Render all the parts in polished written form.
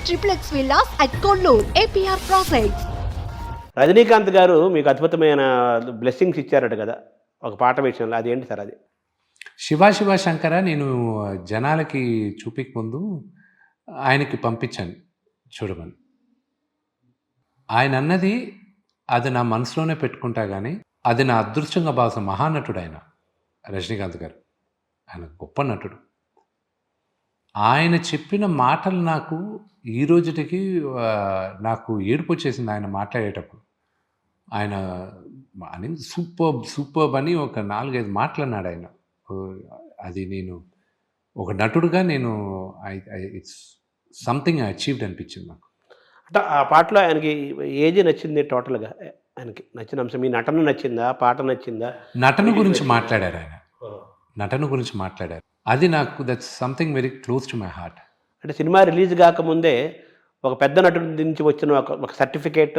triplex villas at Kollur, APR Projects. Rajinikanth గారు మీకు అద్భుతమైన బ్లెస్సింగ్స్ ఇచ్చారట కదా ఒక పాట విషయంలో, అదేంటి సార్ అది? శివ శంకర నేను జనాలకి చూపిక ముందు ఆయనకి పంపించాను చూడమని. ఆయన అన్నది అది నా మనసులోనే పెట్టుకుంటా కానీ అది నా అదృష్టంగా భావించిన మహానటుడు ఆయన రజనీకాంత్ గారు. ఆయన గొప్ప నటుడు. ఆయన చెప్పిన మాటలు నాకు ఈ రోజుటికి నాకు ఏడుపు వచ్చేసింది ఆయన మాట్లాడేటప్పుడు. ఆయన అని సూపర్బ్ అని ఒక 4-5 మాటలన్నాడు ఆయన. అది నేను ఒక నటుడుగా నేను ఇట్స్ సంథింగ్ ఐ అచీవ్డ్ అనిపించింది నాకు. అంటే ఆ పాటలో ఆయనకి ఏది నచ్చింది టోటల్గా? ఆయనకి నచ్చిన అంశం మీ నటన నచ్చిందా, పాట నచ్చిందా? నటన గురించి మాట్లాడారు ఆయన. నటన గురించి మాట్లాడారు. అది నాకు that's something very close to my heart. అంటే సినిమా రిలీజ్ కాకముందే ఒక పెద్ద నటుడి నుంచి వచ్చిన ఒక సర్టిఫికేట్,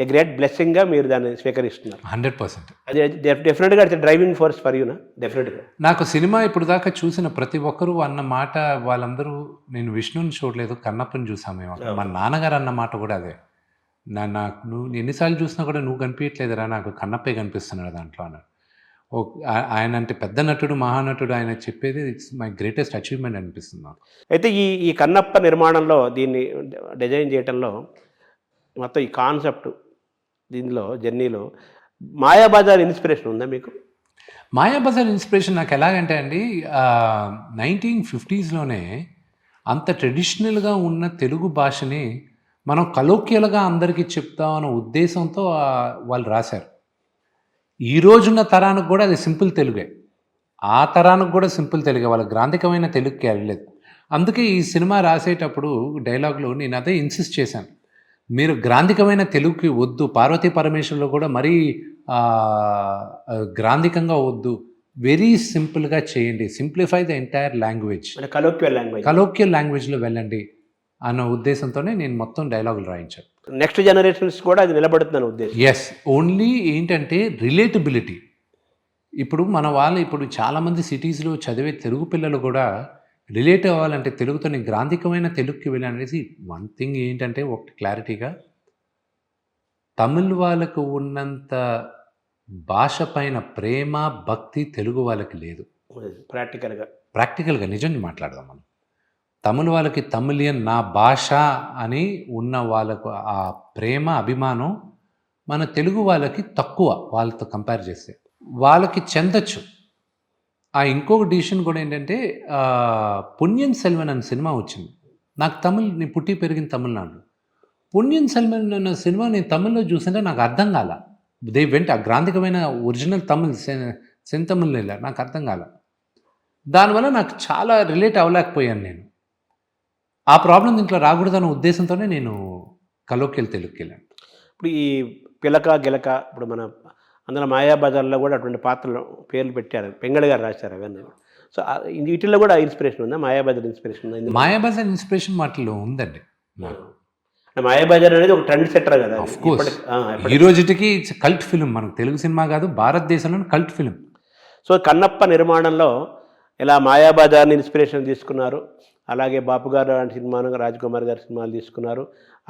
ఏ గ్రేట్ బ్లెస్సింగ్గా మీరు దాన్ని స్వీకరిస్తున్నారు. 100%. అది డెఫినెట్గా ఇట్స్ డ్రైవింగ్ ఫోర్స్ ఫర్ యూనా డెఫినెట్గా. నాకు సినిమా ఇప్పుడు దాకా చూసిన ప్రతి ఒక్కరూ అన్న మాట, వాళ్ళందరూ నేను విష్ణుని చూడలేదు, కన్నప్పని చూసాము మేము. మా నాన్నగారు అన్న మాట కూడా అదే. నాకు నువ్వు ఎన్నిసార్లు చూసినా కూడా నువ్వు కనిపించట్లేదురా, నాకు కన్నప్పే కనిపిస్తున్నాడు దాంట్లో అన్నాడు. ఆయన అంటే పెద్ద నటుడు, మహానటుడు, ఆయన చెప్పేది ఇట్స్ మై గ్రేటెస్ట్ అచీవ్మెంట్ అనిపిస్తుంది నాకు. అయితే ఈ కన్నప్ప నిర్మాణంలో, దీన్ని డిజైన్ చేయడంలో, మొత్తం ఈ కాన్సెప్ట్ దీనిలో జర్నీలో మాయాబజార్ ఇన్స్పిరేషన్ ఉందా మీకు? మాయాబజార్ ఇన్స్పిరేషన్ నాకు ఎలాగంటే అండి, 1950s అంత ట్రెడిషనల్గా ఉన్న తెలుగు భాషని మనం కలోక్యలుగా అందరికీ చెప్తామన్న ఉద్దేశంతో వాళ్ళు రాశారు. ఈ రోజున్న తరానికి కూడా అది సింపుల్ తెలుగే, ఆ తరానికి కూడా సింపుల్ తెలుగే, వాళ్ళ గ్రాంధికమైన తెలుగుకి వెళ్ళలేదు. అందుకే ఈ సినిమా రాసేటప్పుడు డైలాగ్లో నేను అదే ఇన్సిస్ట్ చేశాను, మీరు గ్రాంధికమైన తెలుగుకి వద్దు, పార్వతీ పరమేశ్వరులో కూడా మరీ గ్రాంధికంగా వద్దు, వెరీ సింపుల్గా చేయండి, సింప్లిఫై ద ఎంటైర్ లాంగ్వేజ్, కలోక్యల్ లాంగ్వేజ్లో వెళ్ళండి అన్న ఉద్దేశంతోనే నేను మొత్తం డైలాగులు రాయించాను. నెక్స్ట్ జనరేషన్స్ కూడా అది నిలబడుతుందని ఉద్దేశం. ఎస్, ఓన్లీ ఏంటంటే రిలేటబిలిటీ. ఇప్పుడు మన వాళ్ళు ఇప్పుడు చాలామంది సిటీస్లో చదివే తెలుగు పిల్లలు కూడా రిలేట్ అవ్వాలంటే తెలుగుతో గ్రాంధికమైన తెలుగుకి వెళ్ళనేసి వన్ థింగ్ ఏంటంటే, ఒకటి క్లారిటీగా, తమిళ్ వాళ్ళకు ఉన్నంత భాష పైన ప్రేమ భక్తి తెలుగు వాళ్ళకి లేదు. ప్రాక్టికల్గా నిజంగా మాట్లాడదాం మనం. తమిళ వాళ్ళకి తమిళియన్ నా భాష అని ఉన్న వాళ్ళకు ఆ ప్రేమ అభిమానం మన తెలుగు వాళ్ళకి తక్కువ, వాళ్ళతో కంపేర్ చేస్తే. వాళ్ళకి చెందొచ్చు. ఇంకొక డిసిషన్ కూడా ఏంటంటే, పొన్నియిన్ సెల్వన్ అనే సినిమా వచ్చింది. నాకు నేను పుట్టి పెరిగిన తమిళనాడు. పొన్నియిన్ సెల్వన్ అన్న సినిమా నేను తమిళ్లో చూసింటే నాకు అర్థం కాల. ఆ గ్రాంధికమైన ఒరిజినల్ తమిళ్ సెంతమిళ్ నాకు అర్థం కాల. దానివల్ల నాకు చాలా రిలేట్ అవ్వలేకపోయాను నేను. ఆ ప్రాబ్లం దీంట్లో రాకూడదన్న ఉద్దేశంతోనే నేను కలోక్యల్ తెలుగుకి వెళ్ళాను. ఇప్పుడు ఈ పిలక గిలక, ఇప్పుడు మన అందులో మాయాబజార్లో కూడా అటువంటి పాత్రలు పేర్లు పెట్టారు, పెంగళ గారు రాశారు అవన్నీ. సో వీటిల్లో కూడా ఇన్స్పిరేషన్ ఉందా? మాయాబజార్ ఇన్స్పిరేషన్ ఉందా? మాయాబజార్ ఇన్స్పిరేషన్ వాటిలో ఉందండి. మాయాబజార్ అనేది ఒక ట్రెండ్ సెట్టర్ కదా. ఈ రోజుకి కల్ట్ ఫిలిం, మనకు తెలుగు సినిమా కాదు, భారతదేశంలోని కల్ట్ ఫిలిం. సో కన్నప్ప నిర్మాణంలో ఇలా మాయాబజార్ని ఇన్స్పిరేషన్ తీసుకున్నారు, అలాగే బాపు గారు లాంటి సినిమాను, రాజ్ కుమార్ గారి సినిమాలు తీసుకున్నారు,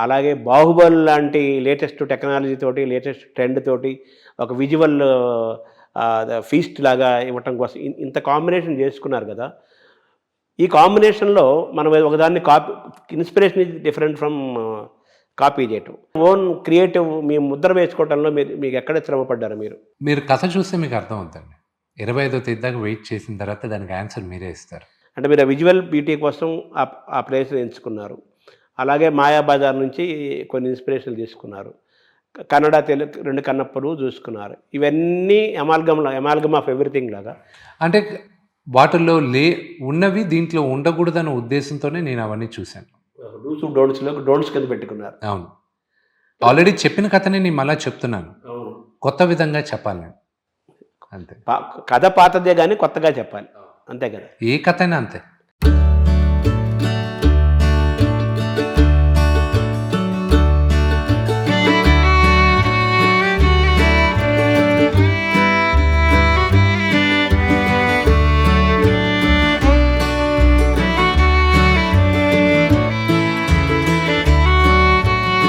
అలాగే బాహుబలి లాంటి లేటెస్ట్ టెక్నాలజీ తోటి, లేటెస్ట్ ట్రెండ్ తోటి ఒక విజువల్ ఫీస్ట్ లాగా ఇవ్వటం కోసం ఇంత కాంబినేషన్ చేసుకున్నారు కదా. ఈ కాంబినేషన్లో మనం ఒకదాన్ని inspiration is different from copy చేయటం. ఓన్ క్రియేటివ్ మీ ముద్ర వేసుకోవడంలో మీకు ఎక్కడ శ్రమ పడ్డారు మీరు కథ చూస్తే మీకు అర్థం అవుతుంది. 25వ తేదీ దాకా వెయిట్ చేసిన తర్వాత దానికి ఆన్సర్ మీరే ఇస్తారు. అంటే మీరు విజువల్ బ్యూటీ కోసం ఆ ప్లేస్ని ఎంచుకున్నారు. అలాగే మాయాబజార్ నుంచి కొన్ని ఇన్స్పిరేషన్లు తీసుకున్నారు, కన్నడ తెలుగు 2 కన్నప్పలు చూసుకున్నారు. ఇవన్నీ అమాల్గమ్ ఆఫ్ ఎవ్రీథింగ్ లాగా. అంటే వాటిల్లో ఉన్నవి దీంట్లో ఉండకూడదన్న ఉద్దేశంతోనే నేను అవన్నీ చూశాను. డోంట్స్ కింద పెట్టుకున్నారు. అవును, ఆల్రెడీ చెప్పిన కథనే నేను మళ్ళీ చెప్తున్నాను, కొత్త విధంగా చెప్పాలి నేను. అంతే, కథ పాతదే కానీ కొత్తగా చెప్పాలి, అంతే కదా. ఏ కథ అయినా అంతే.